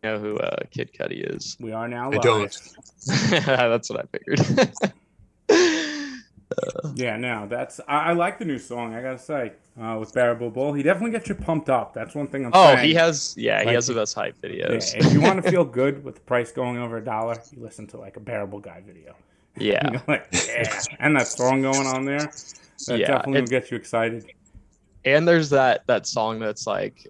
know who Kid Cudi is. We are now I live. don't. That's what I figured. Yeah, no, I like the new song. I gotta say, with Bearable Bull, he definitely gets you pumped up. That's one thing I'm Oh, saying. he has Like, the best hype yeah, videos. if you want to feel good with the price going over $1, you listen to like a Bearable Guy video. And Yeah, you're like, yeah, and that song going on there, that yeah. definitely will get you excited. And there's that song that's like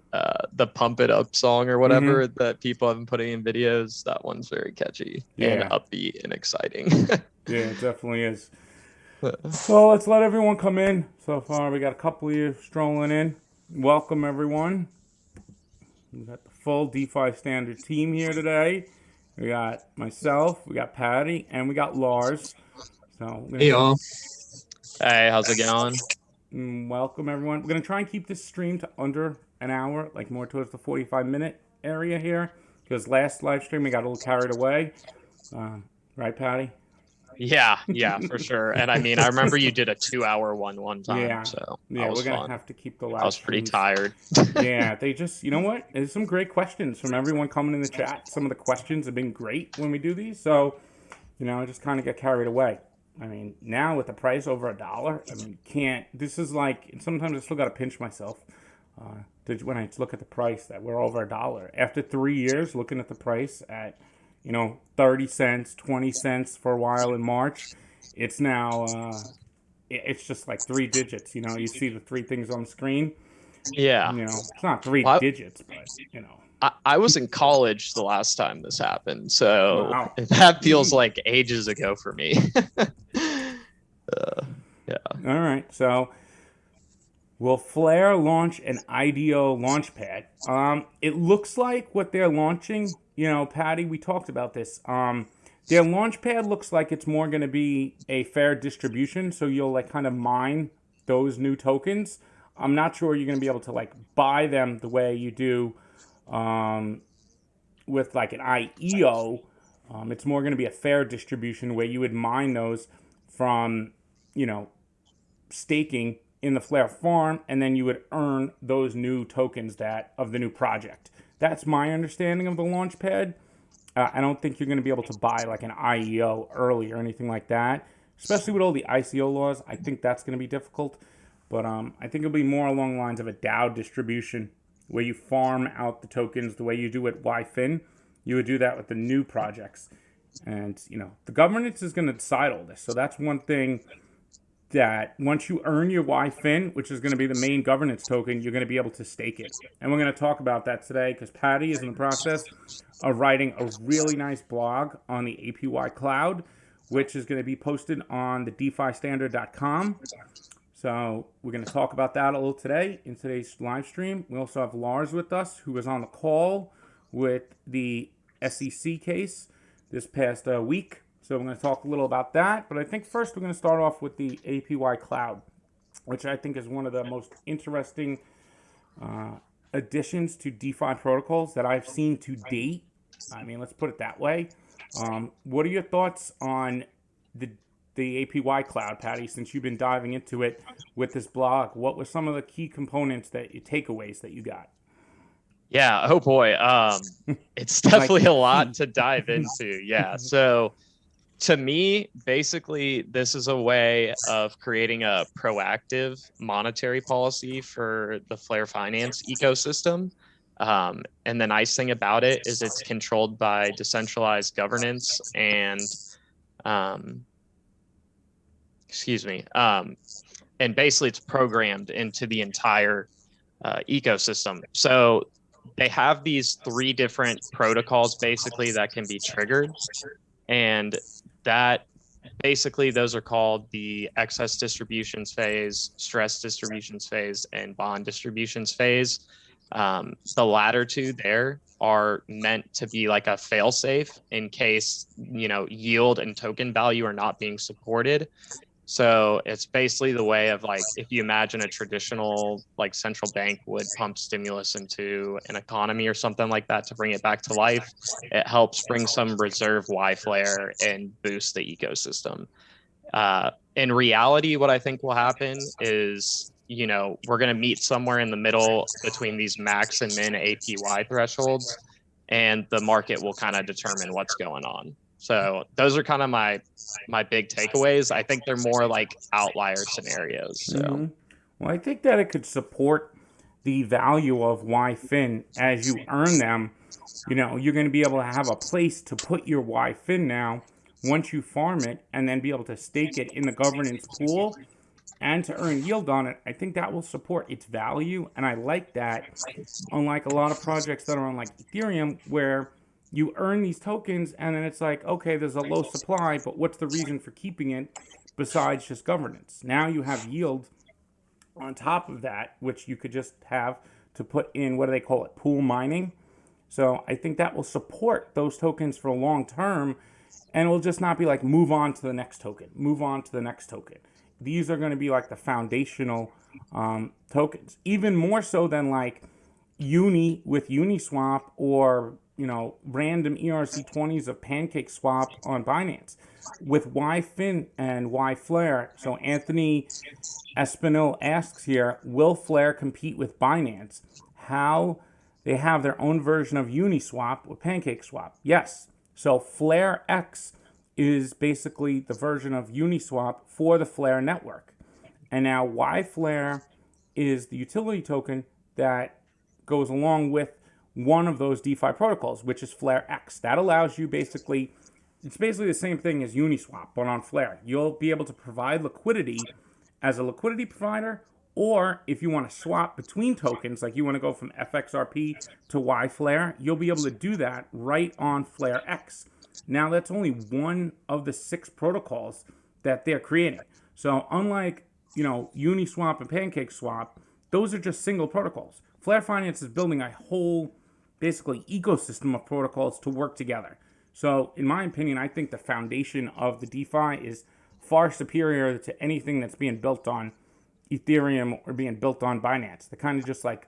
the Pump It Up song or Mm-hmm. whatever that people have been putting in videos. That one's very catchy and Yeah, upbeat and exciting. yeah, it definitely is. So let's let everyone come in. So far, we got a couple of you strolling in. Welcome, everyone. We got the full DeFi Standard team here today. We got myself, we got Patty, and we got Lars. So Hey, y'all. Hey, how's it going? welcome, everyone. We're going to try and keep this stream to under an hour, like more towards the 45-minute area here, because last live stream we got a little carried away. Right, Patty? Yeah, for sure. And I mean, I remember you did a 2-hour one time. Yeah. So Yeah, that was we're going to fun. have to keep the live I was pretty streams. tired. Yeah, they just, you know what? There's some great questions from everyone coming in the chat. Some of the questions have been great when we do these. So, I just kind of get carried away. I mean, now with the price over $1, I mean, you can't, this is like, sometimes I still got to pinch myself when I look at the price that we're over $1. After 3 years looking at the price at, 30 cents, 20 cents for a while in March, it's now, it's just like 3 digits. You see the 3 things on the screen. Yeah. It's not 3 digits, but, I was in college the last time this happened, so Wow. that feels like ages ago for me. Yeah. All right, so will Flair launch an IDO launchpad? It looks like what they're launching, Patty, we talked about this. Their launchpad looks like it's more going to be a fair distribution, so you'll like kind of mine those new tokens. I'm not sure you're going to be able to like buy them the way you do with like an IEO. It's more going to be a fair distribution where you would mine those from, staking in the Flair farm, and then you would earn those new tokens of the new project. That's my understanding of the launchpad. I don't think you're going to be able to buy like an IEO early or anything like that, especially with all the ICO laws. I think that's going to be difficult, but I think it'll be more along the lines of a DAO distribution where you farm out the tokens the way you do at YFin. You would do that with the new projects, and the governance is going to decide all this. So that's one thing that once you earn your YFin, which is going to be the main governance token, you're going to be able to stake it. And we're going to talk about that today because Patty is in the process of writing a really nice blog on the APY cloud, which is going to be posted on the DeFiStandard.com. So we're going to talk about that a little today in today's live stream. We also have Lars with us, who was on the call with the SEC case this past week. So we're going to talk a little about that. But I think first we're going to start off with the APY cloud, which I think is one of the most interesting additions to DeFi protocols that I've seen to date. I mean, let's put it that way. What are your thoughts on the APY cloud, Patty, since you've been diving into it with this blog? What were some of the key components takeaways that you got? Yeah. Oh boy. It's definitely a lot to dive into. Yeah. So to me, basically, this is a way of creating a proactive monetary policy for the Flair finance ecosystem. And the nice thing about it is it's controlled by decentralized governance and, and basically it's programmed into the entire ecosystem. So they have these 3 different protocols basically that can be triggered, and that basically those are called the excess distributions phase, stress distributions phase, and bond distributions phase. The latter 2 there are meant to be like a fail-safe in case yield and token value are not being supported. So it's basically the way of like, if you imagine a traditional like central bank would pump stimulus into an economy or something like that to bring it back to life, it helps bring some reserve Y Flair and boost the ecosystem. In reality, what I think will happen is, we're going to meet somewhere in the middle between these max and min APY thresholds. and the market will kind of determine what's going on. So those are kind of my big takeaways. I think they're more like outlier scenarios. So Well, I think that it could support the value of YFin as you earn them. You know, you're going to be able to have a place to put your YFin now once you farm it, and then be able to stake it in the governance pool and to earn yield on it. I think that will support its value, and I like that. Unlike a lot of projects that are on like Ethereum, where you earn these tokens and then it's like, okay, there's a low supply, but what's the reason for keeping it besides just governance? Now you have yield on top of that, which you could just have to put in, what do they call it, pool mining. So I think that will support those tokens for a long term, and it will just not be like move on to the next token, move on to the next token. These are going to be like the foundational tokens, even more so than like Uni with Uniswap, or random ERC20s of PancakeSwap on Binance. With YFin and Flair, so Anthony Espinel asks here, will Flair compete with Binance? How they have their own version of Uniswap with PancakeSwap. Yes. So Flair X is basically the version of Uniswap for the Flair network. And now Flair is the utility token that goes along with one of those DeFi protocols, which is Flair X. That allows you basically, it's basically the same thing as Uniswap, but on Flair. You'll be able to provide liquidity as a liquidity provider, or if you want to swap between tokens, like you want to go from FXRP to Flair, you'll be able to do that right on Flair X. Now, that's only one of the 6 protocols that they're creating. So unlike, Uniswap and PancakeSwap, those are just single protocols. Flair Finance is building a whole, basically, ecosystem of protocols to work together. So in my opinion, I think the foundation of the DeFi is far superior to anything that's being built on Ethereum or being built on Binance. They're kind of just like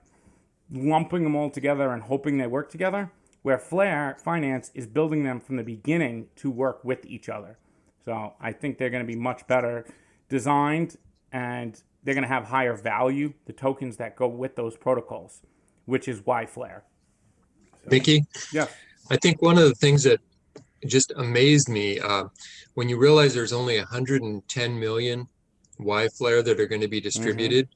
lumping them all together and hoping they work together, where Flair Finance is building them from the beginning to work with each other. So I think they're going to be much better designed, and they're going to have higher value, the tokens that go with those protocols, which is Flair. So, Mickey? Yeah. I think one of the things that just amazed me, when you realize there's only 110 million Flair that are going to be distributed,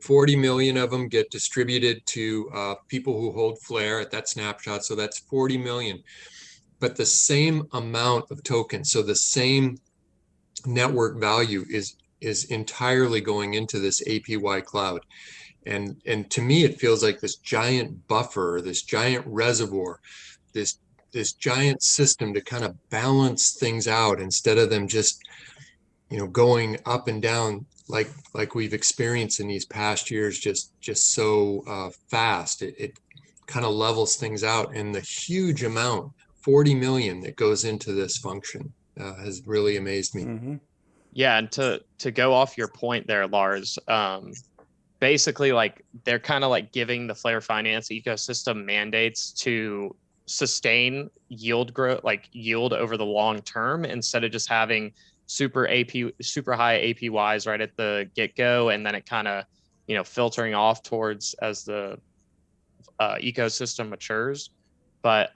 40 million of them get distributed to people who hold Flair at that snapshot. So that's 40 million. But the same amount of tokens, so the same network value is entirely going into this APY cloud. And to me, it feels like this giant buffer, this giant reservoir, this giant system to kind of balance things out instead of them just, going up and down like we've experienced in these past years, just so fast. It kind of levels things out, and the huge amount, 40 million, that goes into this function has really amazed me. Yeah, and to go off your point there, Lars, basically, like, they're kind of like giving the Flair Finance ecosystem mandates to sustain yield growth, like yield over the long term, instead of just having super high APYs right at the get-go, and then it kind of filtering off towards as the ecosystem matures. But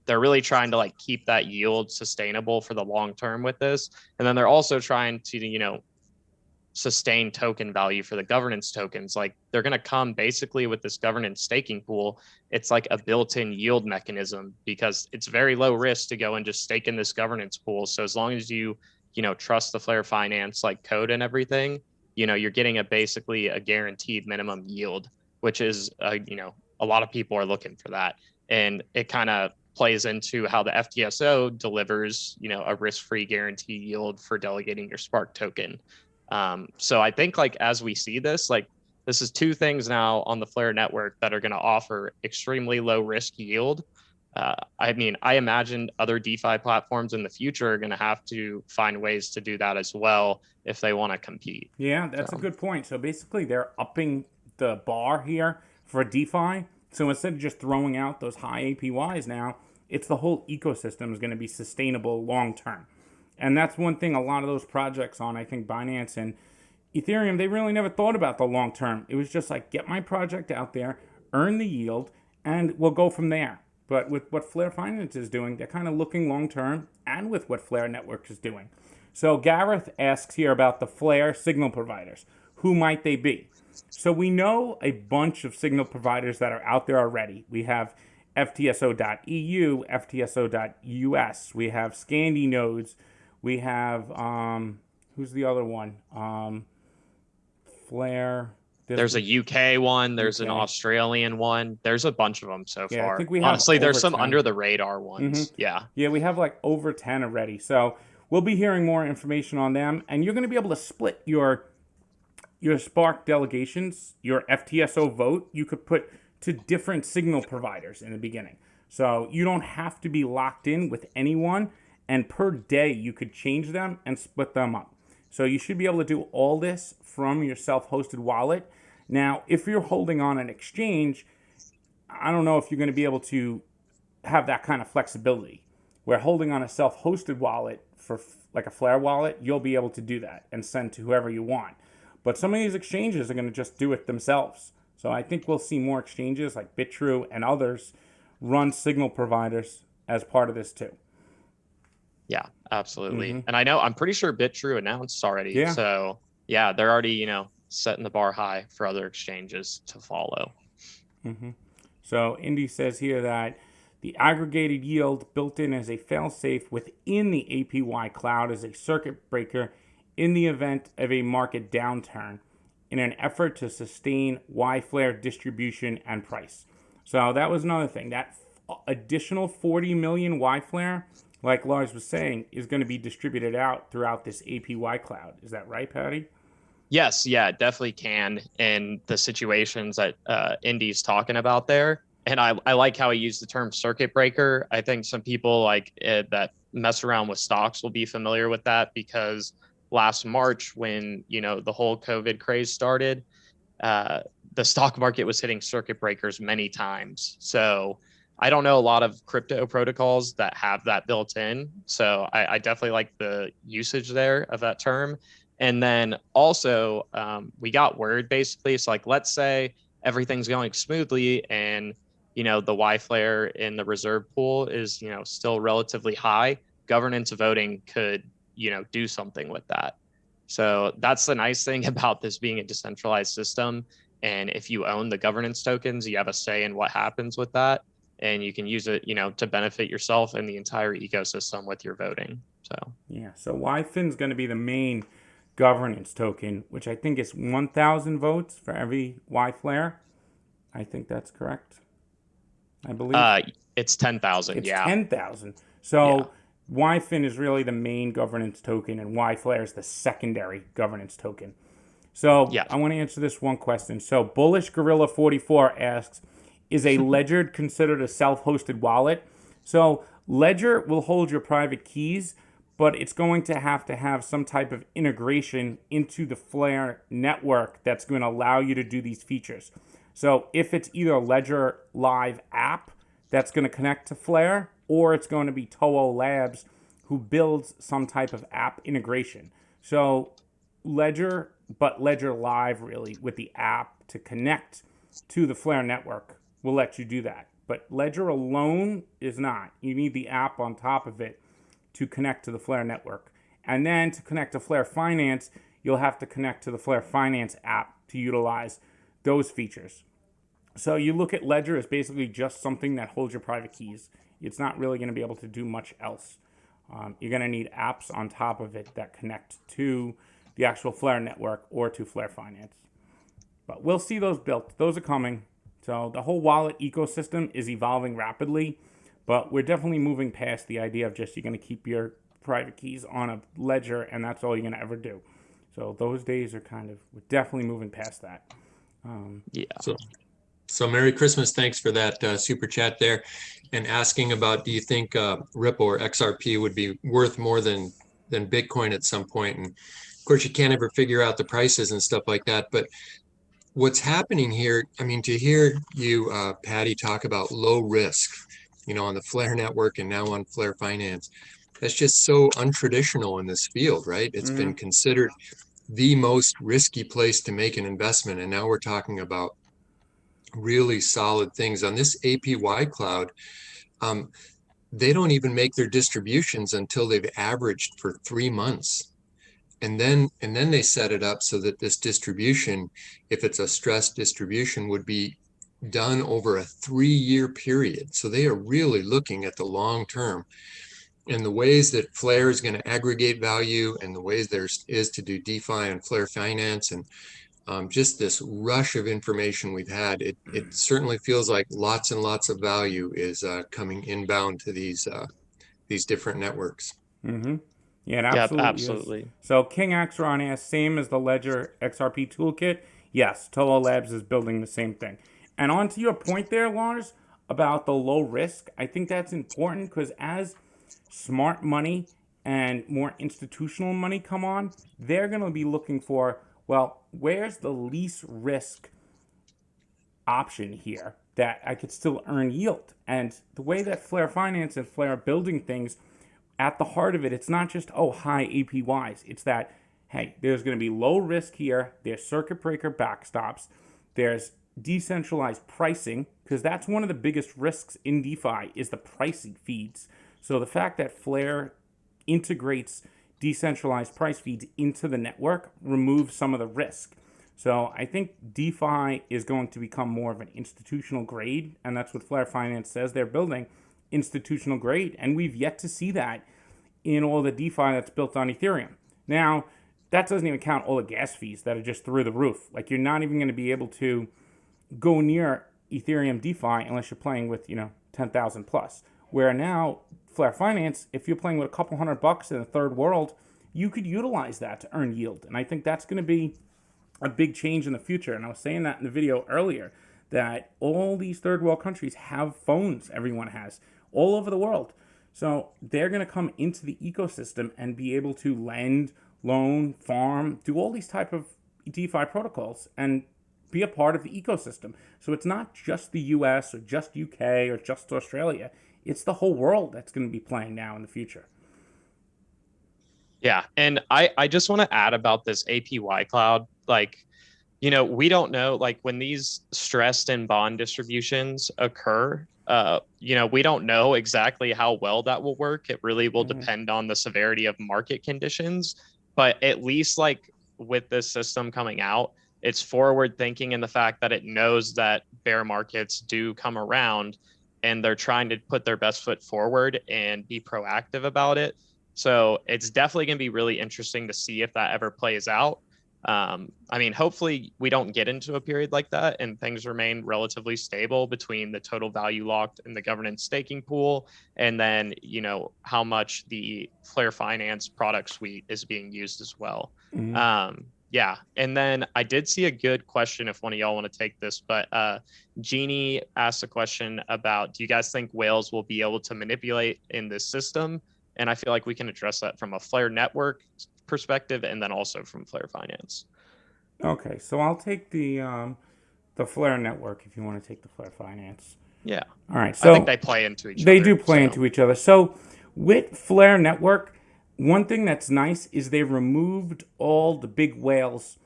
they're really trying to like keep that yield sustainable for the long term with this, and then they're also trying to sustain token value for the governance tokens. Like, they're going to come basically with this governance staking pool. It's like a built-in yield mechanism, because it's very low risk to go and just stake in this governance pool. So as long as you trust the Flair Finance like code and everything, you're getting basically a guaranteed minimum yield, which is a lot of people are looking for that. And it kind of plays into how the FTSO delivers a risk-free guarantee yield for delegating your Spark token. So I think, like, as we see this, like, this is 2 things now on the Flair network that are going to offer extremely low risk yield. I mean, I imagine other DeFi platforms in the future are going to have to find ways to do that as well if they want to compete. Yeah, that's a good point. So basically, they're upping the bar here for DeFi. So instead of just throwing out those high APYs now, it's the whole ecosystem is going to be sustainable long term. And that's one thing a lot of those projects on, I think, Binance and Ethereum, they really never thought about the long term. It was just like, get my project out there, earn the yield, and we'll go from there. But with what Flair Finance is doing, they're kind of looking long term, and with what Flair Network is doing. So Gareth asks here about the Flair signal providers. Who might they be? So we know a bunch of signal providers that are out there already. We have FTSO.eu, FTSO.us. We have Scandi nodes. We have, who's the other one? Flair. There's a UK one. There's an Australian one. There's a bunch of them so far. I think we have honestly, there's some 10. under the radar ones. Yeah. Yeah, we have like over 10 already. So we'll be hearing more information on them. And you're going to be able to split your Spark delegations, your FTSO vote. You could put to different signal providers in the beginning. So you don't have to be locked in with anyone. And per day, you could change them and split them up. So you should be able to do all this from your self-hosted wallet. Now, if you're holding on an exchange, I don't know if you're going to be able to have that kind of flexibility. Where holding on a self-hosted wallet for like a Flair wallet, you'll be able to do that and send to whoever you want. But some of these exchanges are going to just do it themselves. So I think we'll see more exchanges like Bitrue and others run signal providers as part of this too. Yeah, absolutely. And I'm pretty sure Bitrue announced already. Yeah. So yeah, they're already, setting the bar high for other exchanges to follow. So Indy says here that the aggregated yield built in as a fail-safe within the APY cloud is a circuit breaker in the event of a market downturn in an effort to sustain Y-Flare distribution and price. So that was another thing. That additional 40 million Y-Flare, like Lars was saying, is going to be distributed out throughout this APY cloud. Is that right, Patty? Yes, yeah, it definitely can in the situations that Indy's talking about there. And I like how he used the term circuit breaker. I think some people that mess around with stocks will be familiar with that because last March when, the whole COVID craze started, the stock market was hitting circuit breakers many times. So I don't know a lot of crypto protocols that have that built in. So I definitely like the usage there of that term. And then also we got word basically. So let's say everything's going smoothly and, the Y-Flare in the reserve pool is, still relatively high. Governance voting could, do something with that. So that's the nice thing about this being a decentralized system. And if you own the governance tokens, you have a say in what happens with that. And you can use it, to benefit yourself and the entire ecosystem with your voting. So yeah, so YFIN's going to be the main governance token, which I think is 1,000 votes for every Y-Flare. I think that's correct. I believe it's 10,000. It's yeah, 10,000. So YFIN is really the main governance token, and Y-Flare is the secondary governance token. So I want to answer this one question. So Bullish Gorilla 44 asks, is a Ledger considered a self-hosted wallet? So Ledger will hold your private keys, but it's going to have some type of integration into the Flair network that's going to allow you to do these features. So if it's either a Ledger Live app that's going to connect to Flair, or it's going to be Toho Labs who builds some type of app integration. So Ledger, but Ledger Live really with the app to connect to the Flair network will let you do that. But Ledger alone is not. You need the app on top of it to connect to the Flair network. And then to connect to Flair Finance, you'll have to connect to the Flair Finance app to utilize those features. So you look at Ledger as basically just something that holds your private keys. It's not really going to be able to do much else. You're going to need apps on top of it that connect to the actual Flair network or to Flair Finance. But we'll see those built. Those are coming. So the whole wallet ecosystem is evolving rapidly, but we're definitely moving past the idea of just you're going to keep your private keys on a ledger and that's all you're going to ever do. So those days are we're definitely moving past that. So Merry Christmas. Thanks for that super chat there. And asking about, do you think Ripple or XRP would be worth more than Bitcoin at some point? And of course, you can't ever figure out the prices and stuff like that. But what's happening here, I mean, to hear you, Patty, talk about low risk, on the Flair network and now on Flair Finance, that's just so untraditional in this field, right? It's been considered the most risky place to make an investment. And now we're talking about really solid things on this APY cloud. they don't even make their distributions until they've averaged for 3 months. And then they set it up so that this distribution, if it's a stressed distribution, would be done over a 3-year period. So they are really looking at the long term. And the ways that Flair is going to aggregate value, and the ways there is to do DeFi and Flair Finance, and just this rush of information we've had, it certainly feels like lots and lots of value is coming inbound to these different networks. Mm-hmm. Yeah, it Yep, absolutely, absolutely. is. So King Axron asks, same as the Ledger XRP toolkit? Yes, Tolo Labs is building the same thing. And on to your point there, Lars, about the low risk, I think that's important because as smart money and more institutional money come on, they're going to be looking for, well, where's the least risk option here that I could still earn yield? And the way that Flair Finance and Flair are building things, at the heart of it, it's not just, oh, high APYs. It's that, hey, there's going to be low risk here. There's circuit breaker backstops. There's decentralized pricing, because that's one of the biggest risks in DeFi is the pricing feeds. So the fact that Flair integrates decentralized price feeds into the network removes some of the risk. So I think DeFi is going to become more of an institutional grade, and that's what Flair Finance says they're building, institutional grade, and we've yet to see that in all the DeFi that's built on Ethereum. Now, that doesn't even count all the gas fees that are just through the roof. Like, you're not even going to be able to go near Ethereum DeFi unless you're playing with, 10,000 plus. Where now, Flair Finance, if you're playing with a couple $100 in the third world, you could utilize that to earn yield. And I think that's going to be a big change in the future. And I was saying that in the video earlier, that all these third world countries have phones, everyone has, all over the world. So they're going to come into the ecosystem and be able to lend, loan, farm, do all these type of DeFi protocols and be a part of the ecosystem. So it's not just the US or just UK or just Australia. It's the whole world that's going to be playing now in the future. Yeah. And I just want to add about this APY cloud. Like, we don't know, like when these stressed and bond distributions occur, we don't know exactly how well that will work. It really will depend on the severity of market conditions. But at least like with this system coming out, it's forward thinking in the fact that it knows that bear markets do come around and they're trying to put their best foot forward and be proactive about it. So it's definitely going to be really interesting to see if that ever plays out. Hopefully we don't get into a period like that and things remain relatively stable between the total value locked and the governance staking pool. And then, how much the Flair Finance product suite is being used as well. Yeah. And then I did see a good question if one of y'all want to take this, but Jeannie asked a question about, do you guys think whales will be able to manipulate in this system? And I feel like we can address that from a Flair network perspective and then also from Flair Finance. Okay, so I'll take the Flair network if you want to take the Flair Finance. Yeah. All right. So I think they play into each other. They do play into each other. So with Flair network, one thing that's nice is they removed all the big whales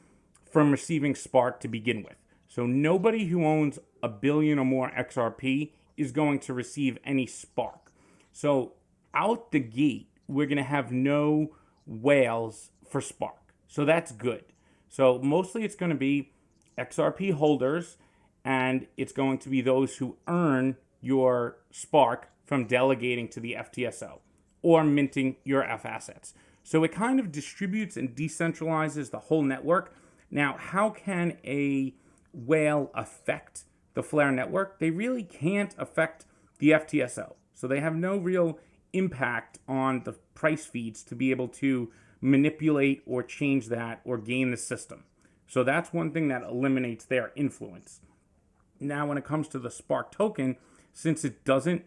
from receiving Spark to begin with. So nobody who owns a billion or more XRP is going to receive any Spark. So out the gate, we're going to have no whales for Spark. So that's good. So mostly it's going to be XRP holders, and it's going to be those who earn your Spark from delegating to the FTSO or minting your F assets. So it kind of distributes and decentralizes the whole network. Now, how can a whale affect the Flair network? They really can't affect the FTSO. So they have no real impact on the price feeds to be able to manipulate or change that or game the system. So that's one thing that eliminates their influence. Now, when it comes to the Spark token, since it doesn't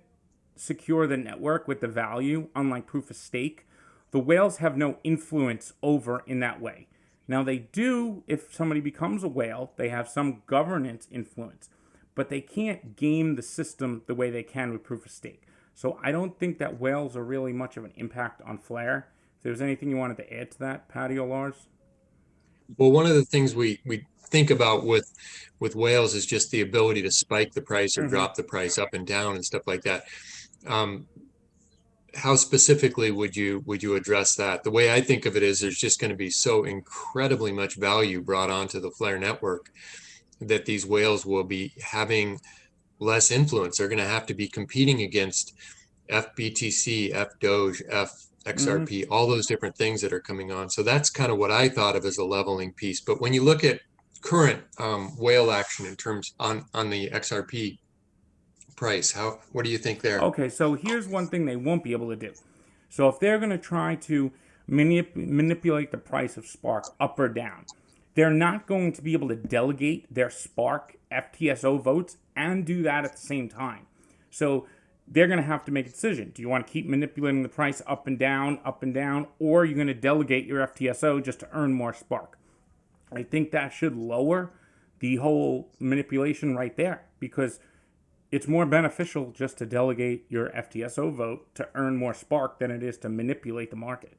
secure the network with the value, unlike proof of stake, the whales have no influence over in that way. Now, they do, if somebody becomes a whale, they have some governance influence, but they can't game the system the way they can with proof of stake. So I don't think that whales are really much of an impact on Flair. If there's anything you wanted to add to that, Patty or Lars? Well, one of the things we think about with whales is just the ability to spike the price or drop the price up and down and stuff like that. How specifically would you address that? The way I think of it is there's just going to be so incredibly much value brought onto the Flair network that these whales will be having less influence. They're going to have to be competing against FBTC, FDoge, XRP, all those different things that are coming on. So that's kind of what I thought of as a leveling piece. But when you look at current whale action in terms on the XRP price, what do you think there? Okay, so here's one thing they won't be able to do. So if they're going to try to manipulate the price of Spark up or down, they're not going to be able to delegate their Spark FTSO votes and do that at the same time. So they're going to have to make a decision. Do you want to keep manipulating the price up and down, or are you going to delegate your FTSO just to earn more Spark? I think that should lower the whole manipulation right there, because it's more beneficial just to delegate your FTSO vote to earn more Spark than it is to manipulate the market.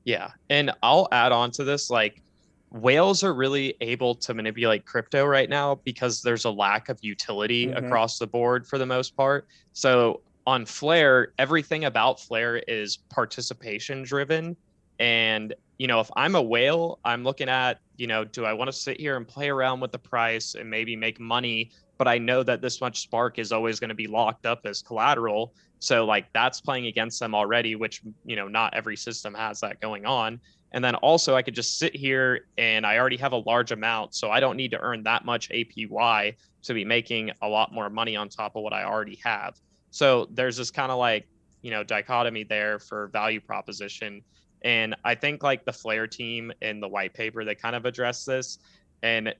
Yeah. And I'll add on to this, like, whales are really able to manipulate crypto right now because there's a lack of utility across the board for the most part. So on Flair, everything about Flair is participation driven. And, you know, if I'm a whale, I'm looking at, you know, do I want to sit here and play around with the price and maybe make money? But I know that this much Spark is always going to be locked up as collateral. So like that's playing against them already, which, you know, not every system has that going on. And then also I could just sit here and I already have a large amount. So I don't need to earn that much APY to be making a lot more money on top of what I already have. So there's this kind of like, you know, dichotomy there for value proposition. And I think like the Flair team in the white paper, they kind of address this. And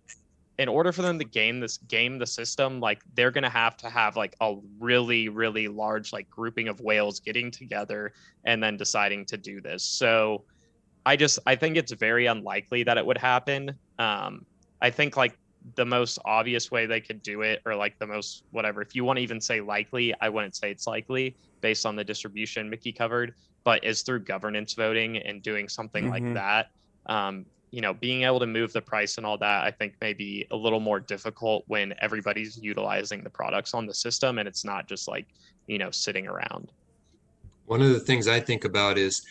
in order for them to game the system, like they're going to have like a really, really large like grouping of whales getting together and then deciding to do this. So I think it's very unlikely that it would happen. I think like the most obvious way they could do it, or like the most whatever, if you want to even say likely, I wouldn't say it's likely based on the distribution Mickey covered, but is through governance voting and doing something like that. You know, being able to move the price and all that, I think may be a little more difficult when everybody's utilizing the products on the system and it's not just like, you know, sitting around. One of the things I think about is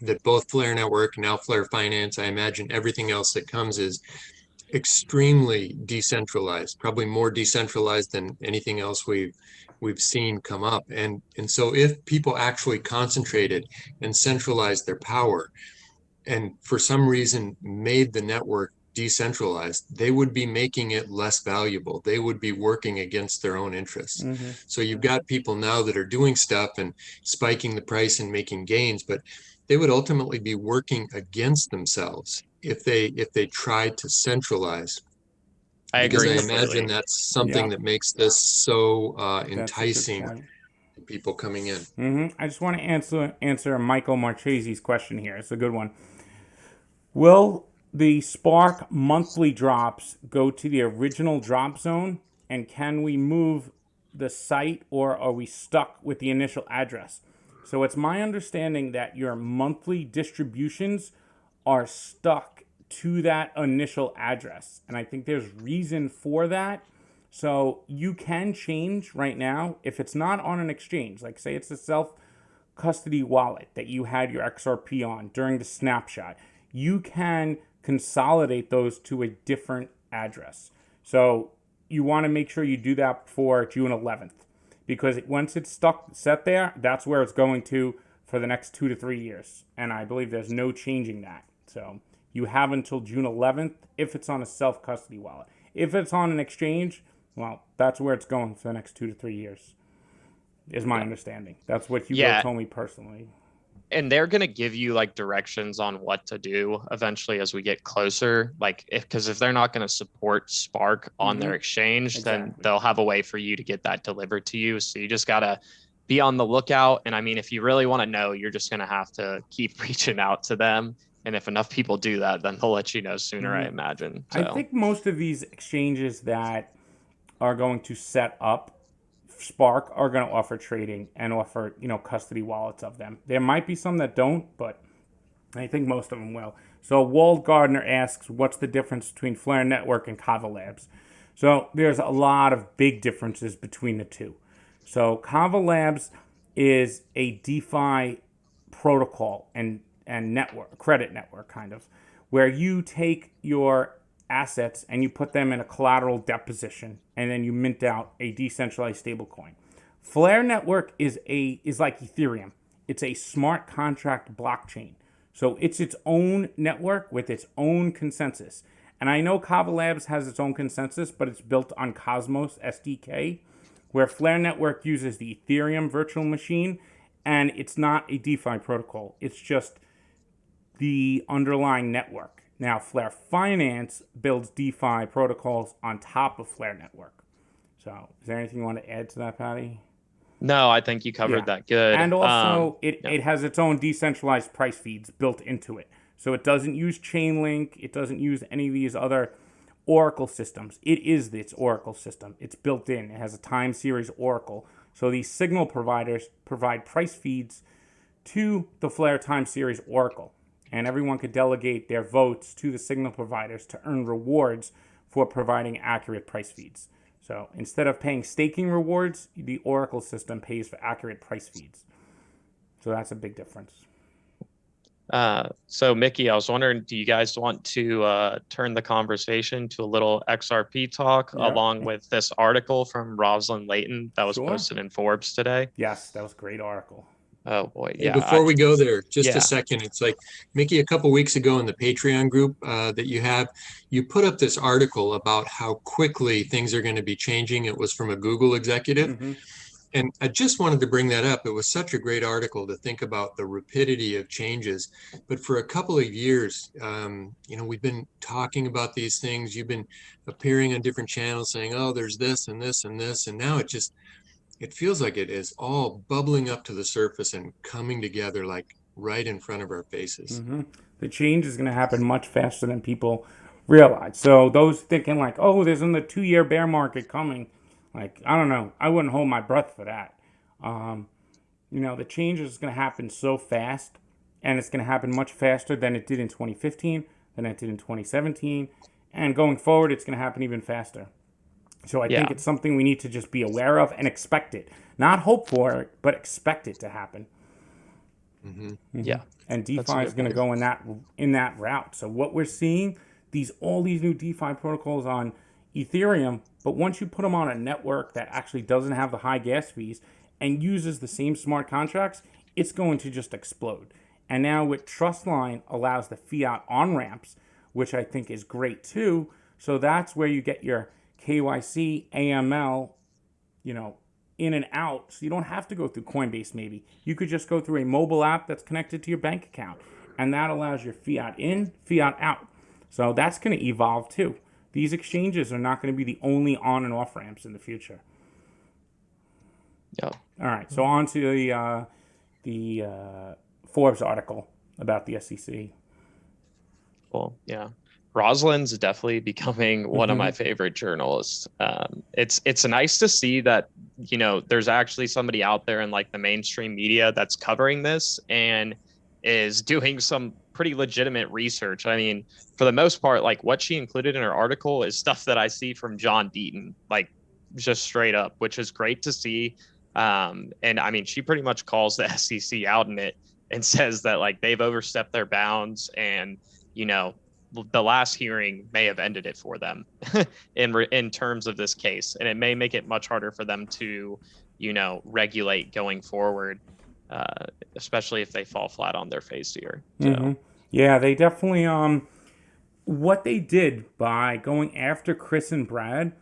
that both Flair Network, now Flair Finance, I imagine everything else that comes is extremely decentralized, probably more decentralized than anything else we've seen come up. And so if people actually concentrated and centralized their power, and for some reason made the network decentralized, they would be making it less valuable. They would be working against their own interests. So you've got people now that are doing stuff and spiking the price and making gains, but they would ultimately be working against themselves if they tried to centralize. I agree. Because I imagine that's something that makes this so enticing. People coming in. I just want to answer Michael Marchese's question here. It's a good one. Will the Spark monthly drops go to the original drop zone, and can we move the site, or are we stuck with the initial address? So it's my understanding that your monthly distributions are stuck to that initial address, and I think there's reason for that. So you can change right now if it's not on an exchange, like say it's a self-custody wallet that you had your XRP on during the snapshot. You can consolidate those to a different address. So you want to make sure you do that before June 11th, because once it's set there, that's where it's going to for the next 2 to 3 years. And I believe there's no changing that. So you have until June 11th if it's on a self-custody wallet. If it's on an exchange, well, that's where it's going for the next 2 to 3 years, is my understanding. That's what Hugo told me personally. And they're going to give you like directions on what to do eventually as we get closer. Like because if they're not going to support Spark on their exchange, then they'll have a way for you to get that delivered to you. So you just got to be on the lookout. And I mean, if you really want to know, you're just going to have to keep reaching out to them. And if enough people do that, then they'll let you know sooner, I imagine. So. I think most of these exchanges that are going to set up Spark are going to offer trading and offer, you know, custody wallets of them. There might be some that don't, but I think most of them will. So Wald Gardner asks, what's the difference between Flair Network and Kava Labs? So there's a lot of big differences between the two. So Kava Labs is a DeFi protocol and network, credit network kind of, where you take your assets and you put them in a collateral deposition and then you mint out a decentralized stablecoin. Flair network is like Ethereum. It's a smart contract blockchain. So it's its own network with its own consensus. And I know Kava Labs has its own consensus, but it's built on Cosmos SDK, where Flair network uses the Ethereum virtual machine, and it's not a DeFi protocol. It's just the underlying network. Now, Flair Finance builds DeFi protocols on top of Flair network. So is there anything you want to add to that, Patty? No, I think you covered that good. And also, it has its own decentralized price feeds built into it. So it doesn't use Chainlink. It doesn't use any of these other Oracle systems. It is its Oracle system. It's built in. It has a time series Oracle. So these signal providers provide price feeds to the Flair time series Oracle. And everyone could delegate their votes to the signal providers to earn rewards for providing accurate price feeds. So instead of paying staking rewards, the Oracle system pays for accurate price feeds. So that's a big difference. So Mickey, I was wondering, do you guys want to turn the conversation to a little XRP talk along with this article from Rosalind Layton that was posted in Forbes today? Yes, that was a great article. Oh boy, yeah. Before we go there, just a second. It's like, Mickey, a couple weeks ago in the Patreon group that you have, you put up this article about how quickly things are going to be changing. It was from a Google executive. Mm-hmm. And I just wanted to bring that up. It was such a great article to think about the rapidity of changes. But for a couple of years, we've been talking about these things. You've been appearing on different channels saying, oh, there's this and this and this. And now it feels like it is all bubbling up to the surface and coming together like right in front of our faces. Mm-hmm. The change is going to happen much faster than people realize. So those thinking like, oh, there's a 2-year bear market coming. Like, I don't know. I wouldn't hold my breath for that. The change is going to happen so fast, and it's going to happen much faster than it did in 2015, than it did in 2017. And going forward, it's going to happen even faster. So I think it's something we need to just be aware of and expect it. Not hope for it, but expect it to happen. Mm-hmm. Mm-hmm. Yeah. And DeFi is going to go in that route. So what we're seeing, all these new DeFi protocols on Ethereum, but once you put them on a network that actually doesn't have the high gas fees and uses the same smart contracts, it's going to just explode. And now with Trustline allows the fiat on-ramps, which I think is great too. So that's where you get your KYC, AML, in and out. So you don't have to go through Coinbase maybe. You could just go through a mobile app that's connected to your bank account. And that allows your fiat in, fiat out. So that's going to evolve too. These exchanges are not going to be the only on and off ramps in the future. Yeah. All right. So on to the Forbes article about the SEC. Cool. Yeah. Rosalind's definitely becoming one of my favorite journalists. It's nice to see that, there's actually somebody out there in like the mainstream media that's covering this and is doing some pretty legitimate research. I mean, for the most part, like what she included in her article is stuff that I see from John Deaton, like just straight up, which is great to see. And I mean, she pretty much calls the SEC out in it and says that like they've overstepped their bounds and, the last hearing may have ended it for them in terms of this case. And it may make it much harder for them to, regulate going forward, especially if they fall flat on their face here. So. Mm-hmm. Yeah, they definitely, what they did by going after Chris and Brad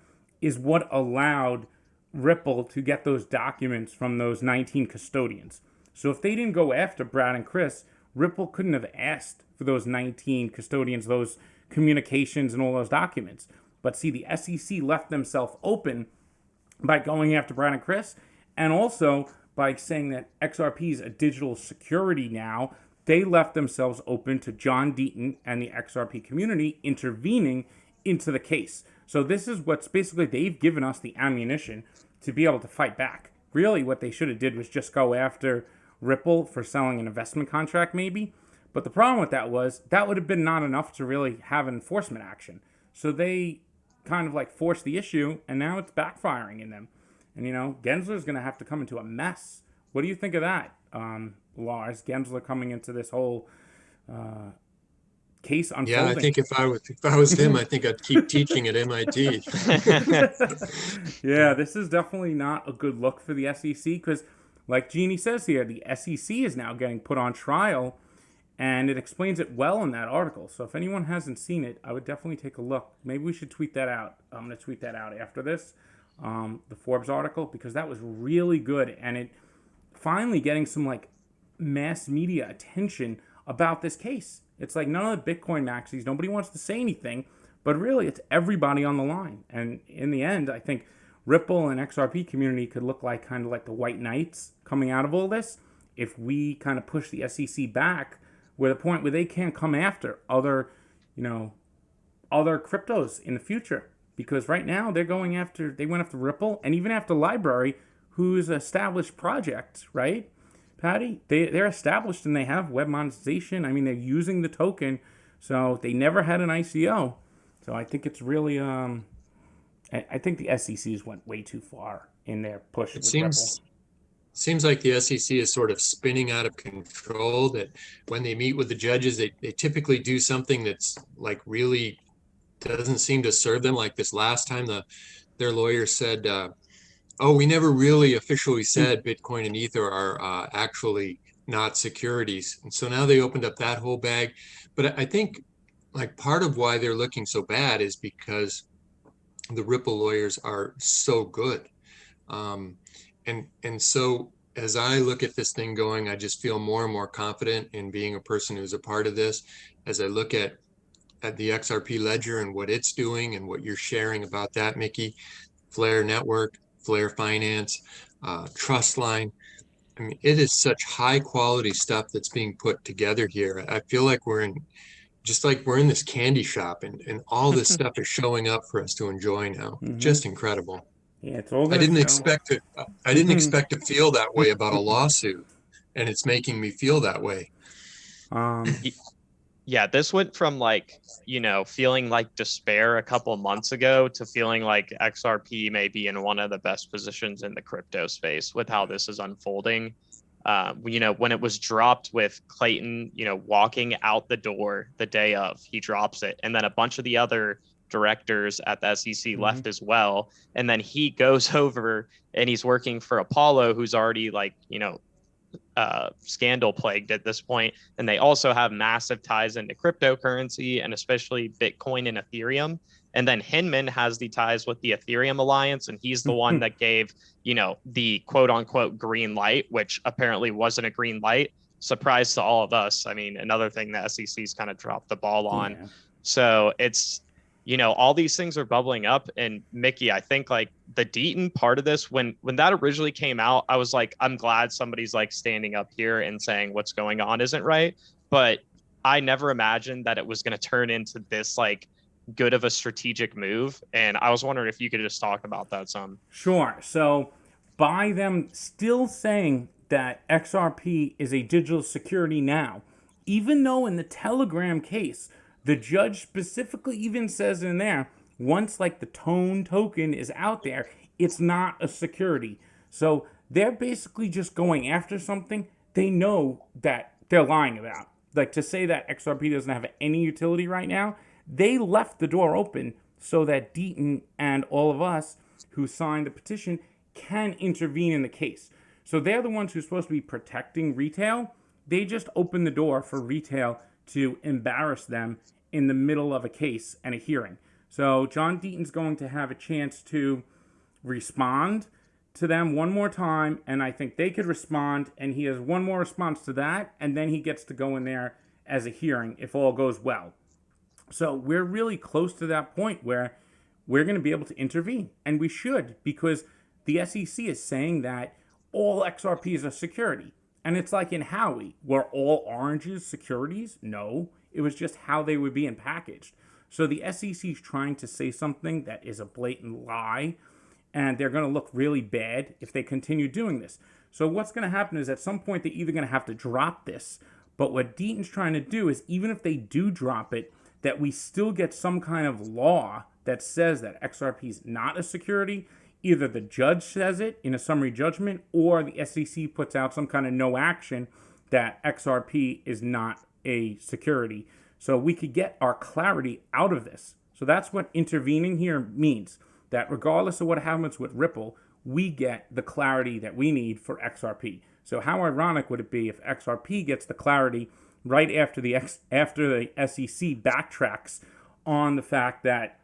is what allowed Ripple to get those documents from those 19 custodians. So if they didn't go after Brad and Chris, Ripple couldn't have asked for those 19 custodians, those communications and all those documents. But see, the SEC left themselves open by going after Brad and Chris, and also by saying that XRP is a digital security now. They left themselves open to John Deaton and the XRP community intervening into the case. So this is what's basically, they've given us the ammunition to be able to fight back. Really, what they should have did was just go after Ripple for selling an investment contract maybe. But the problem with that was that would have been not enough to really have enforcement action. So they kind of like forced the issue, and now it's backfiring in them. And, Gensler's going to have to come into a mess. What do you think of that, Lars? Gensler coming into this whole case unfolding. Yeah, I think if I was him, I think I'd keep teaching at MIT. Yeah, this is definitely not a good look for the SEC because, like Jeannie says here, the SEC is now getting put on trial, and it explains it well in that article. So if anyone hasn't seen it, I would definitely take a look. Maybe we should tweet that out. I'm going to tweet that out after this, the Forbes article, because that was really good, and it finally getting some like mass media attention about this case. It's like none of the Bitcoin maxis, nobody wants to say anything, but really it's everybody on the line. And in the end, I think Ripple and XRP community could look like kind of like the white knights coming out of all this if we kind of push the SEC back where the point where they can't come after other cryptos in the future. Because right now they went after Ripple and even after Library, who's an established project, right? Patty, they're established and they have web monetization. I mean, they're using the token, so they never had an ICO. So I think it's really, I think the SEC's went way too far in their push. It seems like the SEC is sort of spinning out of control. That when they meet with the judges, they typically do something that's like really doesn't seem to serve them. Like this last time, their lawyer said, "Oh, we never really officially said Bitcoin and Ether are actually not securities." And so now they opened up that whole bag. But I think like part of why they're looking so bad is because the Ripple lawyers are so good. And so as I look at this thing going, I just feel more and more confident in being a person who's a part of this. As I look at the XRP ledger and what it's doing and what you're sharing about that, Mickey, Flair Network, Flair Finance, Trustline. I mean, it is such high quality stuff that's being put together here. I feel like we're in this candy shop and all this stuff is showing up for us to enjoy now. Mm-hmm. Just incredible. Yeah, it's all I didn't expect to feel that way about a lawsuit, and it's making me feel that way. Yeah, this went from like, feeling like despair a couple months ago to feeling like XRP may be in one of the best positions in the crypto space with how this is unfolding. When it was dropped with Clayton, walking out the door the day of, he drops it. And then a bunch of the other directors at the SEC left as well. And then he goes over and he's working for Apollo, who's already like, scandal plagued at this point. And they also have massive ties into cryptocurrency and especially Bitcoin and Ethereum. And then Hinman has the ties with the Ethereum Alliance, and he's the one that gave, the quote unquote green light, which apparently wasn't a green light. Surprise to all of us. I mean, another thing the SEC's kind of dropped the ball on. Yeah. So it's, all these things are bubbling up. And Mickey, I think like the Deaton part of this, when that originally came out, I was like, I'm glad somebody's like standing up here and saying what's going on isn't right. But I never imagined that it was going to turn into this like good of a strategic move. And I was wondering if you could just talk about that some. Sure. So by them still saying that XRP is a digital security now, even though in the Telegram case, the judge specifically even says in there, once like the tone token is out there, it's not a security. So they're basically just going after something they know that they're lying about. Like to say that XRP doesn't have any utility right now, they left the door open so that Deaton and all of us who signed the petition can intervene in the case. So they're the ones who's supposed to be protecting retail. They just opened the door for retail to embarrass them in the middle of a case and a hearing. So John Deaton's going to have a chance to respond to them one more time, and I think they could respond, and he has one more response to that, and then he gets to go in there as a hearing if all goes well. So we're really close to that point where we're going to be able to intervene, and we should, because the SEC is saying that all XRPs are security. And it's like in Howie, were all oranges securities? No, it was just how they were being packaged. So the SEC is trying to say something that is a blatant lie, and they're going to look really bad if they continue doing this. So what's going to happen is at some point they're either going to have to drop this, but what Deaton's trying to do is even if they do drop it, that we still get some kind of law that says that XRP is not a security, either the judge says it in a summary judgment or the SEC puts out some kind of no action that XRP is not a security. So we could get our clarity out of this. So that's what intervening here means, that regardless of what happens with Ripple, we get the clarity that we need for XRP. So how ironic would it be if XRP gets the clarity right after the SEC backtracks on the fact that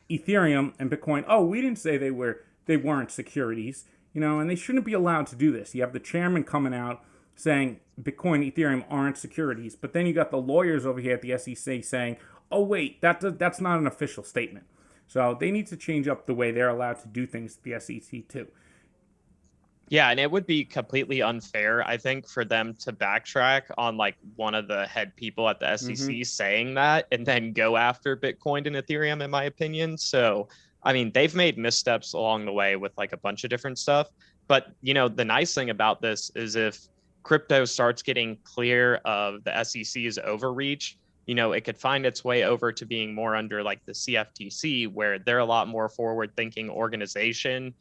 Ethereum and Bitcoin, oh, we didn't say they weren't securities, and they shouldn't be allowed to do this. You have the chairman coming out saying Bitcoin, Ethereum aren't securities, but then you got the lawyers over here at the SEC saying, oh wait, that's not an official statement. So they need to change up the way they're allowed to do things at the SEC too. Yeah, and it would be completely unfair, I think, for them to backtrack on like one of the head people at the SEC saying that and then go after Bitcoin and Ethereum, in my opinion. So, I mean, they've made missteps along the way with like a bunch of different stuff. But, the nice thing about this is if crypto starts getting clear of the SEC's overreach, it could find its way over to being more under like the CFTC, where they're a lot more forward-thinking organization.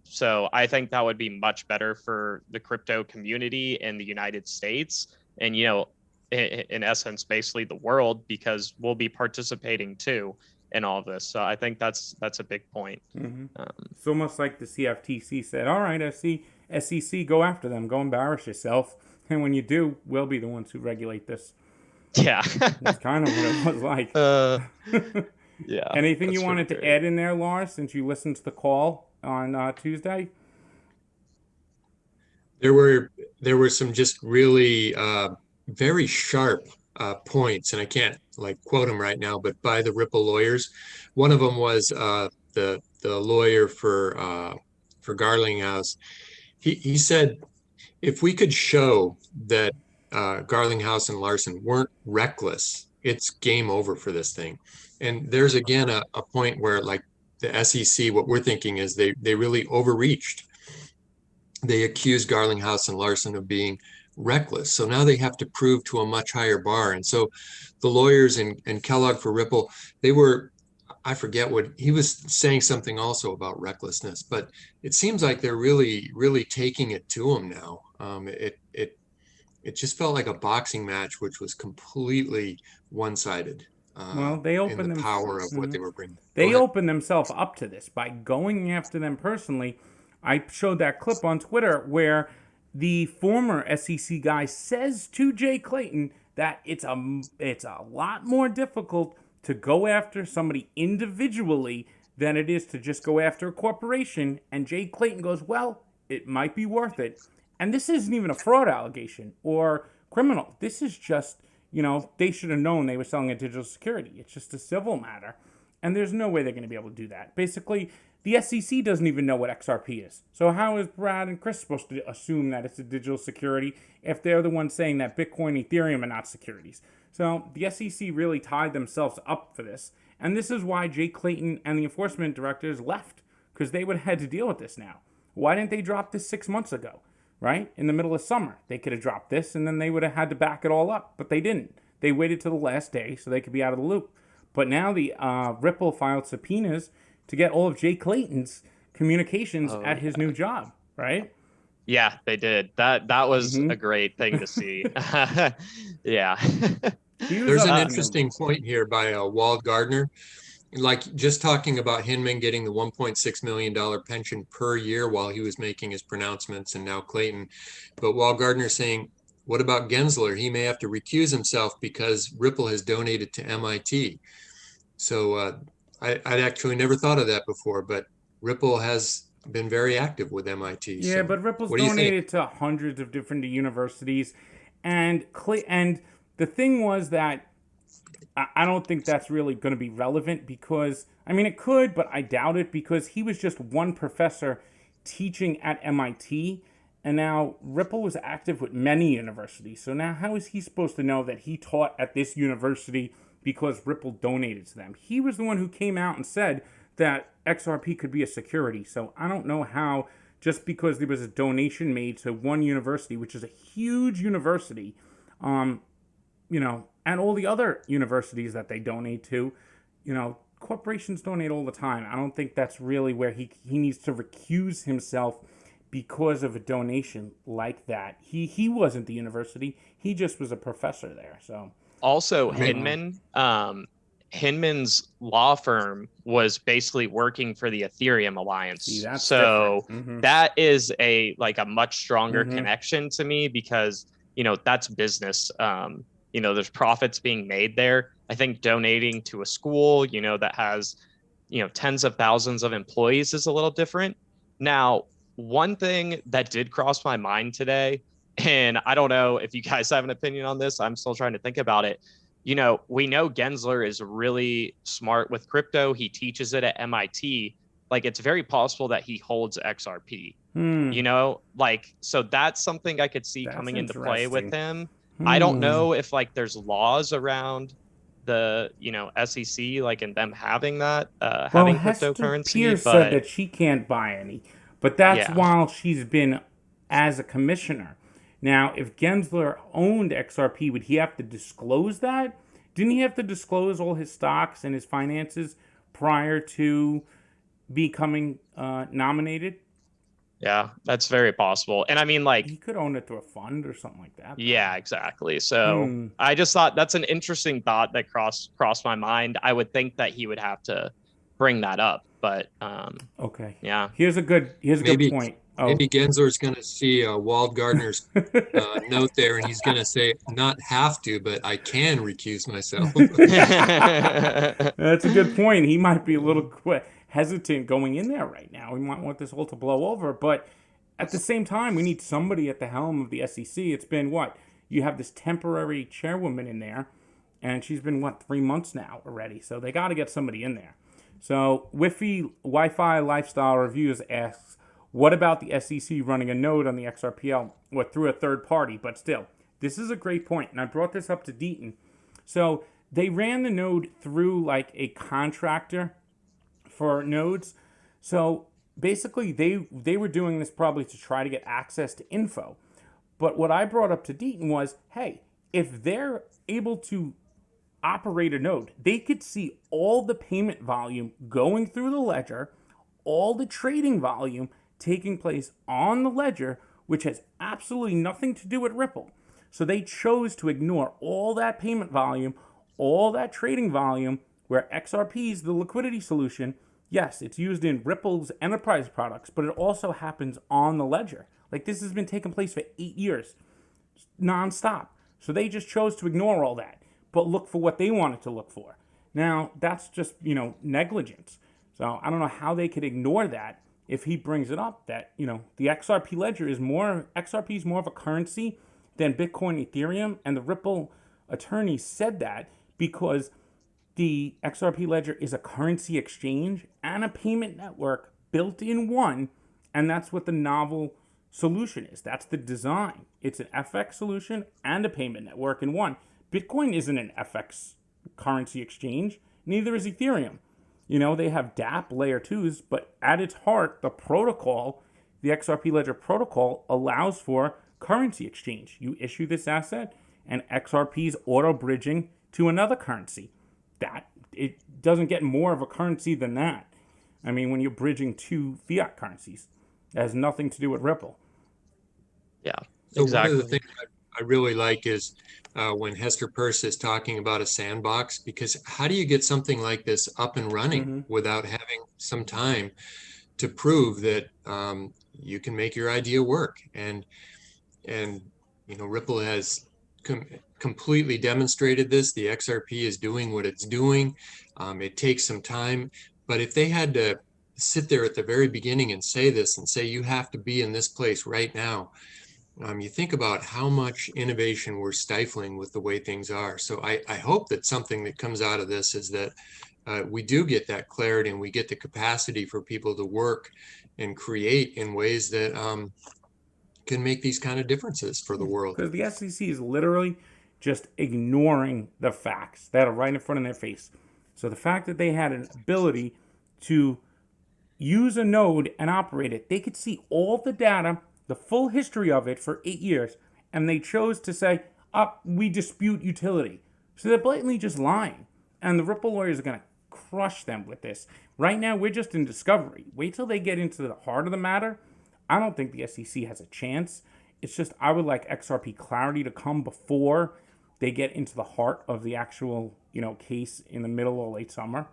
So I think that would be much better for the crypto community in the United States and, in essence, basically the world, because we'll be participating too in all of this. So I think that's a big point. It's almost like the CFTC said, all right, SEC, go after them, go embarrass yourself. And when you do, we'll be the ones who regulate this. Yeah. That's kind of what it was like. Yeah. Anything you wanted to add in there, Lars, since you listened to the call on Tuesday? There were some just really very sharp points, and I can't quote them right now, but by the Ripple lawyers. One of them was the lawyer for Garlinghouse. He said, if we could show that Garlinghouse and Larson weren't reckless, it's game over for this thing. And there's again a point where the SEC, what we're thinking is they really overreached. They accused Garlinghouse and Larson of being reckless. So now they have to prove to a much higher bar. And so the lawyers and Kellogg for Ripple, they were, I forget what he was saying, something also about recklessness, but it seems like they're really, really taking it to them now. It just felt like a boxing match, which was completely one-sided. Well, they opened the power of what they were bringing. They opened themselves up to this by going after them personally. I showed that clip on Twitter where the former SEC guy says to Jay Clayton that it's a lot more difficult to go after somebody individually than it is to just go after a corporation. And Jay Clayton goes, well, it might be worth it. And this isn't even a fraud allegation or criminal. This is just, they should have known they were selling a digital security. It's just a civil matter. And there's no way they're going to be able to do that. Basically, the SEC doesn't even know what XRP is. So how is Brad and Chris supposed to assume that it's a digital security if they're the ones saying that Bitcoin, Ethereum are not securities? So the SEC really tied themselves up for this. And this is why Jay Clayton and the enforcement directors left, because they would have had to deal with this now. Why didn't they drop this 6 months ago? Right? In the middle of summer, they could have dropped this and then they would have had to back it all up, but they didn't. They waited till the last day so they could be out of the loop. But now the Ripple filed subpoenas to get all of Jay Clayton's communications at his new job, right? Yeah, they did. That was a great thing to see. Yeah. There's an interesting point here by Walt Gardner. Just talking about Hinman getting the $1.6 million pension per year while he was making his pronouncements, and now Clayton. But Walt Gardner saying, what about Gensler? He may have to recuse himself because Ripple has donated to MIT. So I'd actually never thought of that before, but Ripple has been very active with MIT. Yeah, so but Ripple's donated to hundreds of different universities. And the thing was that I don't think that's really going to be relevant because, it could, but I doubt it because he was just one professor teaching at MIT. And now Ripple was active with many universities. So now how is he supposed to know that he taught at this university because Ripple donated to them? He was the one who came out and said that XRP could be a security. So I don't know how, just because there was a donation made to one university, which is a huge university, and all the other universities that they donate to, corporations donate all the time. I don't think that's really where he needs to recuse himself because of a donation like that. He wasn't the university. He just was a professor there. So Also, Hinman's law firm was basically working for the Ethereum Alliance. See, that's so different. that is a much stronger connection to me, because, that's business. There's profits being made there. I think donating to a school, that has, tens of thousands of employees is a little different. Now, one thing that did cross my mind today, and I don't know if you guys have an opinion on this, I'm still trying to think about it. We know Gensler is really smart with crypto. He teaches it at MIT. It's very possible that he holds XRP, so that's something I could see coming into play with him. I don't know if there's laws around the, SEC, and them having that, having cryptocurrency. Pierce said that she can't buy any, but that's while she's been as a commissioner. Now, if Gensler owned XRP, would he have to disclose that? Didn't he have to disclose all his stocks and his finances prior to becoming nominated? Yeah, that's very possible. And I mean, he could own it through a fund or something like that. Yeah, exactly. So I just thought that's an interesting thought that crossed my mind. I would think that he would have to bring that up, but okay. Yeah. Here's a good point. Maybe Gensler's going to see Wald Gardner's note there, and he's going to say, not have to, but I can recuse myself. That's a good point. He might be a little hesitant going in there right now. We might want this all to blow over, but at the same time, we need somebody at the helm of the SEC. It's been you have this temporary chairwoman in there, and she's been 3 months now already. So they got to get somebody in there. So Wiffy Wi-Fi Lifestyle Reviews asks, what about the SEC running a node on the XRPL through a third party? But still, this is a great point, and I brought this up to Deaton. So they ran the node through a contractor for nodes. So basically, they were doing this probably to try to get access to info. But what I brought up to Deaton was, hey, if they're able to operate a node, they could see all the payment volume going through the ledger, all the trading volume taking place on the ledger, which has absolutely nothing to do with Ripple. So they chose to ignore all that payment volume, all that trading volume, where XRP is the liquidity solution. Yes, it's used in Ripple's enterprise products, but it also happens on the ledger. This has been taking place for 8 years, nonstop. So they just chose to ignore all that, but look for what they wanted to look for. Now, that's just, negligence. So I don't know how they could ignore that if he brings it up, that, the XRP ledger XRP is more of a currency than Bitcoin, Ethereum, and the Ripple attorney said that because the XRP ledger is a currency exchange and a payment network built in one, and that's what the novel solution is. That's the design. It's an FX solution and a payment network in one. Bitcoin isn't an FX currency exchange, neither is Ethereum. They have DApp layer 2s, but at its heart, the protocol, the XRP ledger protocol, allows for currency exchange. You issue this asset, and XRP's auto-bridging to another currency. It doesn't get more of a currency than that. I mean, when you're bridging two fiat currencies, it has nothing to do with Ripple. Yeah, so exactly. One of the things I really like is when Hester Peirce is talking about a sandbox, because how do you get something like this up and running without having some time to prove that you can make your idea work? And Ripple has completely demonstrated this. The XRP is doing what it's doing. It takes some time, but if they had to sit there at the very beginning and say this and say, you have to be in this place right now, you think about how much innovation we're stifling with the way things are. So I hope that something that comes out of this is that we do get that clarity and we get the capacity for people to work and create in ways that can make these kind of differences for the world. Because the SEC is literally just ignoring the facts that are right in front of their face. So the fact that they had an ability to use a node and operate it, they could see all the data, the full history of it for 8 years, and they chose to say, we dispute utility. So they're blatantly just lying. And the Ripple lawyers are going to crush them with this. Right now, we're just in discovery. Wait till they get into the heart of the matter. I don't think the SEC has a chance. It's just I would like XRP clarity to come before they get into the heart of the actual, case in the middle or late summer.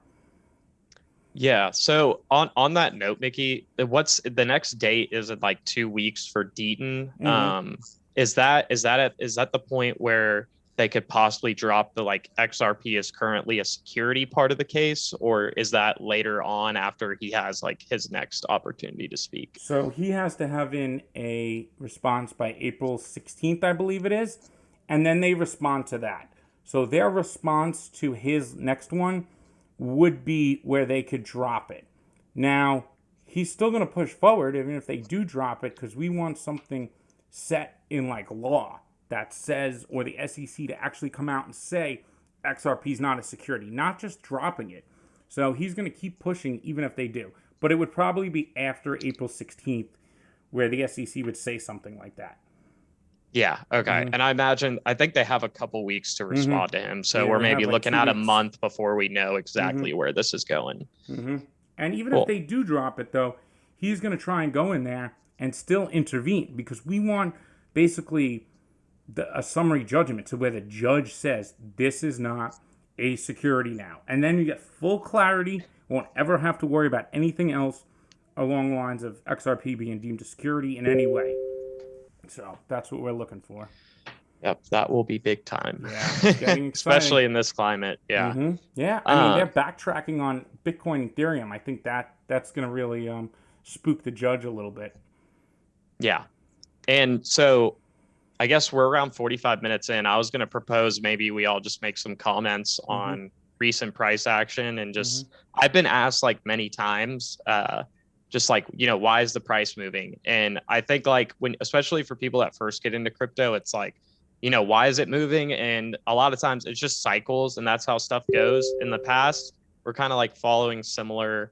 Yeah. So on that note, Mickey, what's the next date? Is it like 2 weeks for Deaton? Mm-hmm. Is that the point where they could possibly drop the XRP is currently a security part of the case, or is that later on after he has his next opportunity to speak? So he has to have in a response by April 16th, I believe it is, and then they respond to that. So their response to his next one would be where they could drop it. Now, he's still going to push forward even if they do drop it, because we want something set in law that says, or the SEC to actually come out and say XRP is not a security, not just dropping it. So he's going to keep pushing even if they do. But it would probably be after April 16th where the SEC would say something like that. Yeah. Okay. Mm-hmm. And I think they have a couple weeks to respond to him. So Yeah, we're they maybe have, looking 2 at a weeks. month before we know exactly where this is going. And even Cool. if they do drop it, though, he's going to try and go in there and still intervene, because we want basically a summary judgment to where the judge says this is not a security now. And then you get full clarity, won't ever have to worry about anything else along the lines of XRP being deemed a security in any way. So that's what we're looking for. Yep, that will be big time. Yeah, it's getting exciting. Especially in this climate. Yeah. Mm-hmm. Yeah, I mean, they're backtracking on Bitcoin and Ethereum. I think that's going to really spook the judge a little bit. Yeah. And so I guess we're around 45 minutes in. I was going to propose maybe we all just make some comments on recent price action and just, I've been asked many times, just why is the price moving? And I think when, especially for people that first get into crypto, it's why is it moving? And a lot of times it's just cycles, and that's how stuff goes. In the past, we're kind of following similar,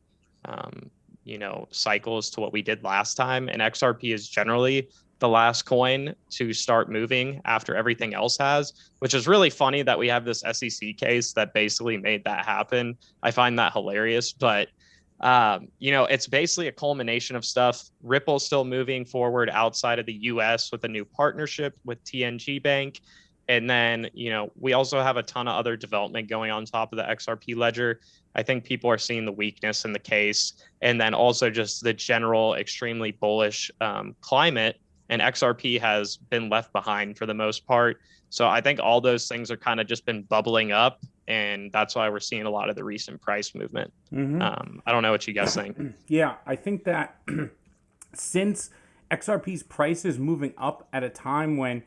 cycles to what we did last time. And XRP is generally the last coin to start moving after everything else has, which is really funny that we have this SEC case that basically made that happen. I find that hilarious, but it's basically a culmination of stuff. Ripple's still moving forward outside of the US with a new partnership with TNG Bank. And then, we also have a ton of other development going on top of the XRP ledger. I think people are seeing the weakness in the case, and then also just the general extremely bullish climate. And XRP has been left behind for the most part. So I think all those things are kind of just been bubbling up, and that's why we're seeing a lot of the recent price movement. I don't know what you guys think. Yeah, I think that since XRP's price is moving up at a time when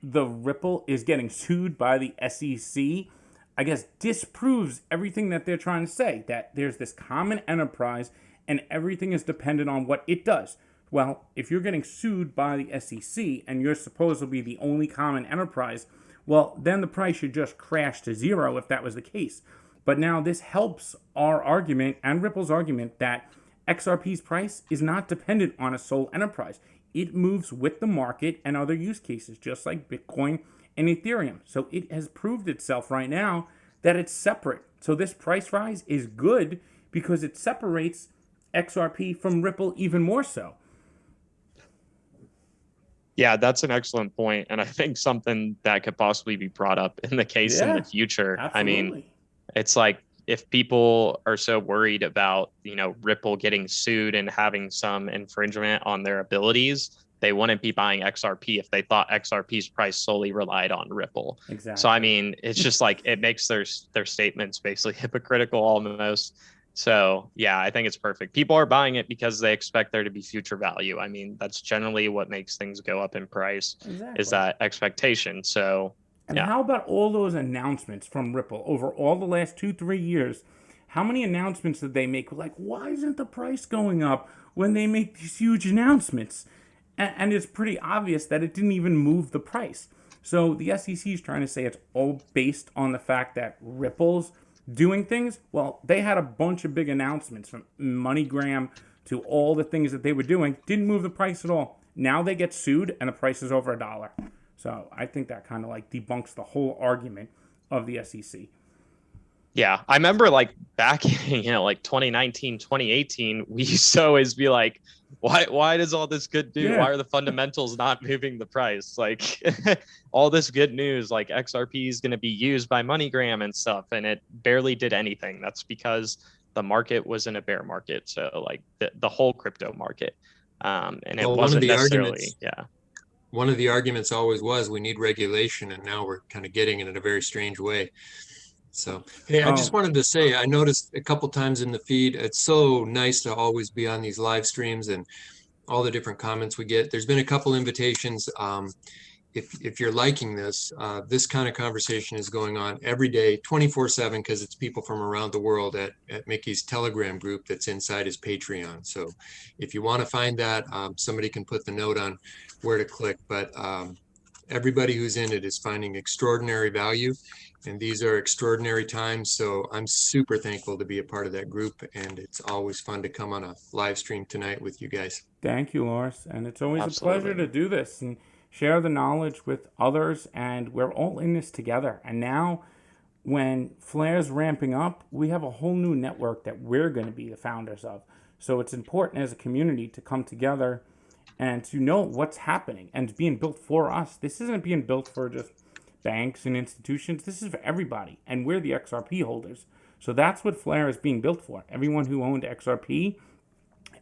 the Ripple is getting sued by the SEC, I guess disproves everything that they're trying to say, that there's this common enterprise and everything is dependent on what it does. Well, if you're getting sued by the SEC and you're supposed to be the only common enterprise, well, then the price should just crash to zero if that was the case. But now this helps our argument and Ripple's argument that XRP's price is not dependent on a sole enterprise. It moves with the market and other use cases, just like Bitcoin and Ethereum. So it has proved itself right now that it's separate. So this price rise is good because it separates XRP from Ripple even more so. Yeah, that's an excellent point, and I think something that could possibly be brought up in the case in the future. Absolutely. I mean, it's if people are so worried about, Ripple getting sued and having some infringement on their abilities, they wouldn't be buying XRP if they thought XRP's price solely relied on Ripple. Exactly. So, I mean, it's just it makes their statements basically hypocritical almost. So, yeah, I think it's perfect. People are buying it because they expect there to be future value. I mean, that's generally what makes things go up in price, is that expectation. So, and how about all those announcements from Ripple over all the last 2-3 years? How many announcements did they make? Why isn't the price going up when they make these huge announcements? And it's pretty obvious that it didn't even move the price. So the SEC is trying to say it's all based on the fact that Ripple's doing things. Well, they had a bunch of big announcements from MoneyGram to all the things that they were doing. Didn't move the price at all. Now they get sued and the price is over $1. So I think that kind of debunks the whole argument of the SEC. Yeah, I remember like back in, 2019, 2018, we used to always be like, why does all this good news? Yeah. Why are the fundamentals not moving the price? Like all this good news, like XRP is going to be used by MoneyGram and stuff, and it barely did anything. That's because the market was in a bear market. So like the whole crypto market. And it Well, wasn't necessarily, one of the arguments always was we need regulation, and now we're kind of getting it in a very strange way. So, hey, I just wanted to say, I noticed a couple times in the feed, it's so nice to always be on these live streams and all the different comments we get. There's been a couple invitations. If you're liking this, this kind of conversation is going on every day, 24/7, because it's people from around the world at Mickey's Telegram group that's inside his Patreon. So if you want to find that, somebody can put the note on where to click. But everybody who's in it is finding extraordinary value. And these are extraordinary times. So I'm super thankful to be a part of that group. And it's always fun to come on a live stream tonight with you guys. Thank you, Lars. And it's always Absolutely. a pleasure to do this and share the knowledge with others. And we're all in this together. And now when Flair's ramping up, we have a whole new network that we're going to be the founders of. So it's important as a community to come together and to know what's happening and it's being built for us. This isn't being built for just banks and institutions. This is for everybody, and we're the XRP holders. So that's what Flair is being built for. Everyone who owned XRP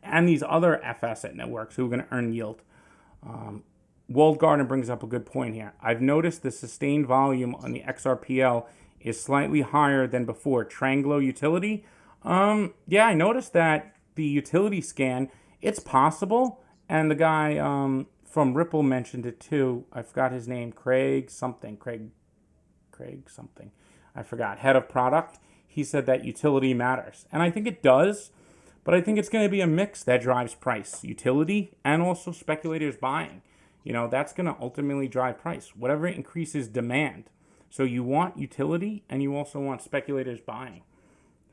and these other F-asset networks who are going to earn yield. Walled Garden brings up a good point here. I've noticed the sustained volume on the XRPL is slightly higher than before. Tranglo utility. Yeah, I noticed that the utility scan, it's possible. And the guy from Ripple mentioned it too. I forgot his name. Craig something. I forgot. Head of product. He said that utility matters. And I think it does. But I think it's going to be a mix that drives price. Utility and also speculators buying. That's going to ultimately drive price. Whatever increases demand. So you want utility and you also want speculators buying.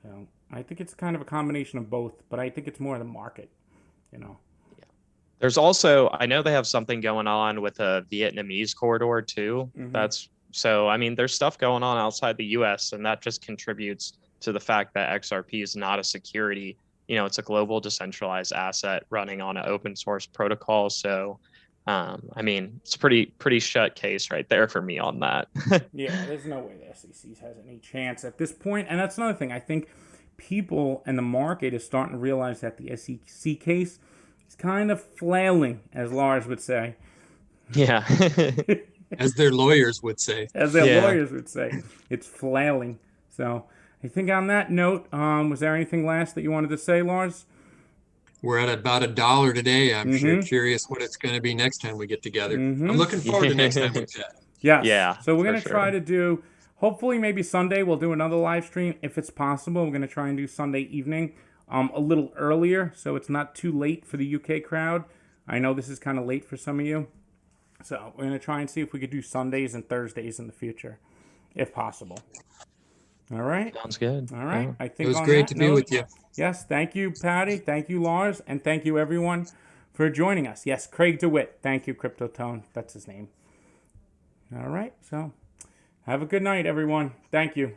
So I think it's kind of a combination of both. But I think it's more the market. There's also, I know they have something going on with a Vietnamese corridor too. Mm-hmm. There's stuff going on outside the US, and that just contributes to the fact that XRP is not a security. It's a global decentralized asset running on an open source protocol. So, it's a pretty shut case right there for me on that. Yeah, there's no way the SEC has any chance at this point. And that's another thing. I think people and the market is starting to realize that the SEC case is kind of flailing, as Lars would say. Yeah. As their lawyers would say. Lawyers would say. It's flailing. So I think on that note, was there anything last that you wanted to say, Lars? We're at about $1 today. I'm sure curious what it's going to be next time we get together. I'm looking forward to next time we chat. Yes. Yeah. So we're going to try to do, hopefully maybe Sunday, we'll do another live stream. If it's possible, we're going to try and do Sunday evening a little earlier so it's not too late for the UK crowd. I know this is kind of late for some of you. So we're going to try and see if we could do Sundays and Thursdays in the future, if possible. All right. Sounds good. All right. Yeah. I think it was great to be with you. Yes. Thank you, Patty. Thank you, Lars. And thank you, everyone, for joining us. Yes, Craig DeWitt. Thank you, Cryptotone. That's his name. All right. So have a good night, everyone. Thank you.